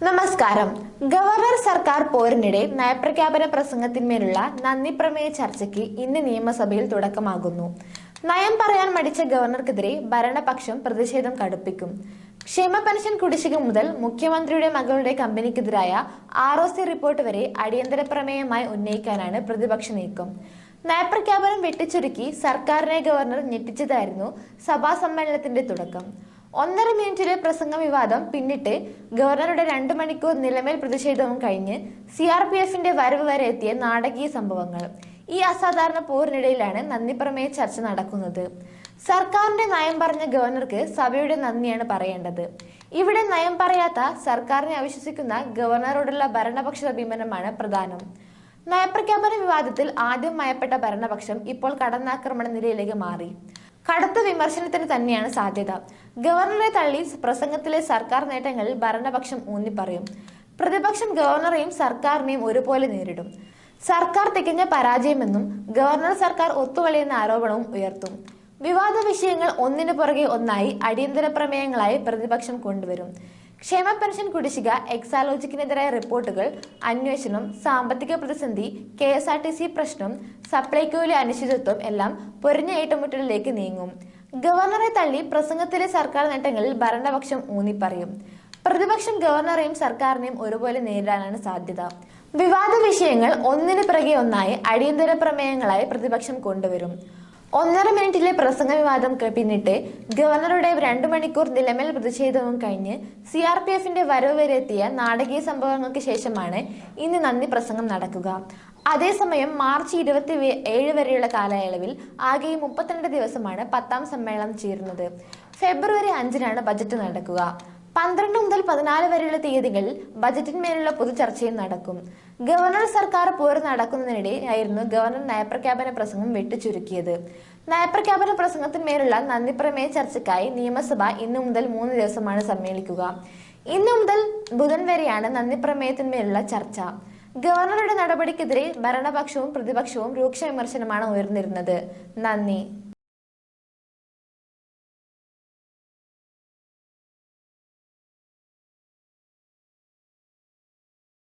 നമസ്കാരം. ഗവർണർ സർക്കാർ പോരിനിടെ നയപ്രഖ്യാപന പ്രസംഗത്തിന്മേലുള്ള നന്ദി പ്രമേയ ചർച്ചയ്ക്ക് ഇന്ന് നിയമസഭയിൽ തുടക്കമാകുന്നു. നയം പറയാൻ മടിച്ച ഗവർണർക്കെതിരെ ഭരണപക്ഷം പ്രതിഷേധം കടുപ്പിക്കും. ക്ഷേമ പെൻഷൻ കുടിശ്ശിക മുതൽ മുഖ്യമന്ത്രിയുടെ മകളുടെ കമ്പനിക്കെതിരായ ROC റിപ്പോർട്ട് വരെ അടിയന്തര പ്രമേയമായി ഉന്നയിക്കാനാണ് പ്രതിപക്ഷ നീക്കം. നയപ്രഖ്യാപനം വെട്ടിച്ചുരുക്കി സർക്കാരിനെ ഗവർണർ ഞെട്ടിച്ചതായിരുന്നു സഭാ സമ്മേളനത്തിന്റെ തുടക്കം. 1.5 മിനിറ്റിലെ പ്രസംഗ വിവാദം പിന്നിട്ട് ഗവർണറുടെ 2 മണിക്കൂർ നിലമേൽ പ്രതിഷേധവും കഴിഞ്ഞ് CRPFന്റെ വരവ് വരെ എത്തിയ നാടകീയ സംഭവങ്ങൾ. ഈ അസാധാരണ പോരിനിടയിലാണ് നന്ദിപ്രമേയ ചർച്ച നടക്കുന്നത്. സർക്കാരിന്റെ നയം പറഞ്ഞ ഗവർണർക്ക് സഭയുടെ നന്ദിയാണ് പറയേണ്ടത്. ഇവിടെ നയം പറയാത്ത സർക്കാരിനെ അവിശ്വസിക്കുന്ന ഗവർണറോടുള്ള ഭരണപക്ഷ സമീപനമാണ് പ്രധാനം. നയപ്രഖ്യാപന വിവാദത്തിൽ ആദ്യം മയപ്പെട്ട ഭരണപക്ഷം ഇപ്പോൾ കടന്നാക്രമണ നിലയിലേക്ക് മാറി. കടുത്ത വിമർശനത്തിന് തന്നെയാണ് സാധ്യത. ഗവർണറെ തള്ളി പ്രസംഗത്തിലെ സർക്കാർ നേട്ടങ്ങളിൽ ഭരണപക്ഷം ഊന്നിപ്പറയും. പ്രതിപക്ഷം ഗവർണറെയും സർക്കാരിനെയും ഒരുപോലെ നേരിടും. സർക്കാർ തികഞ്ഞ പരാജയമെന്നും ഗവർണർ സർക്കാർ ഒത്തുകളിയെന്ന ആരോപണവും ഉയർത്തും. വിവാദ വിഷയങ്ങൾ ഒന്നിനു പുറകെ ഒന്നായി അടിയന്തര പ്രമേയങ്ങളായി പ്രതിപക്ഷം കൊണ്ടുവരും. ക്ഷേമ പെൻഷൻ കുടിശ്ശിക, എക്സാലോജിക്കിനെതിരായ റിപ്പോർട്ടുകൾ, അന്വേഷണം, സാമ്പത്തിക പ്രതിസന്ധി, KSRTC പ്രശ്നം, സപ്ലൈകോയിലെ അനിശ്ചിതത്വം എല്ലാം പൊരിഞ്ഞ ഏറ്റുമുട്ടലിലേക്ക് നീങ്ങും. ഗവർണറെ തള്ളി പ്രസംഗത്തിലെ സർക്കാർ നേട്ടങ്ങളിൽ ഭരണപക്ഷം ഊന്നിപ്പറയും. പ്രതിപക്ഷം ഗവർണറെയും സർക്കാരിനെയും ഒരുപോലെ നേരിടാനാണ് സാധ്യത. വിവാദ വിഷയങ്ങൾ ഒന്നിനു പിറകെ ഒന്നായി അടിയന്തര പ്രമേയങ്ങളായി പ്രതിപക്ഷം കൊണ്ടുവരും. 1.5 മിനിറ്റിലെ പ്രസംഗ വിവാദം പിന്നിട്ട് ഗവർണറുടെ 2 മണിക്കൂർ നിലമേൽ പ്രതിഷേധവും കഴിഞ്ഞ് CRPFന്റെ വരവ് വരെ എത്തിയ നാടകീയ സംഭവങ്ങൾക്ക് ശേഷമാണ് ഇന്ന് നന്ദി പ്രസംഗം നടക്കുക. അതേസമയം മാർച്ച് 27 വരെയുള്ള കാലയളവിൽ ആകെ 32 ദിവസമാണ് 10ാം സമ്മേളനം ചേരുന്നത്. ഫെബ്രുവരി 5-നാണ് ബജറ്റ് നടക്കുക. 12 മുതൽ 14 വരെയുള്ള തീയതികളിൽ ബജറ്റിന്മേലുള്ള പൊതുചർച്ചയും നടക്കും. ഗവർണർ സർക്കാർ പോര് നടക്കുന്നതിനിടെയായിരുന്നു ഗവർണർ നയപ്രഖ്യാപന പ്രസംഗം വെട്ടിച്ചുരുക്കിയത്. നയപ്രഖ്യാപന പ്രസംഗത്തിന്മേലുള്ള നന്ദിപ്രമേയ ചർച്ചയ്ക്കായി നിയമസഭ ഇന്നു മുതൽ 3 ദിവസമാണ് സമ്മേളിക്കുക. ഇന്നു മുതൽ ബുധൻ വരെയാണ് നന്ദിപ്രമേയത്തിന്മേലുള്ള ചർച്ച. ഗവർണറുടെ നടപടിക്കെതിരെ ഭരണപക്ഷവും പ്രതിപക്ഷവും രൂക്ഷ വിമർശനമാണ് ഉയർന്നിരുന്നത്. നന്ദി.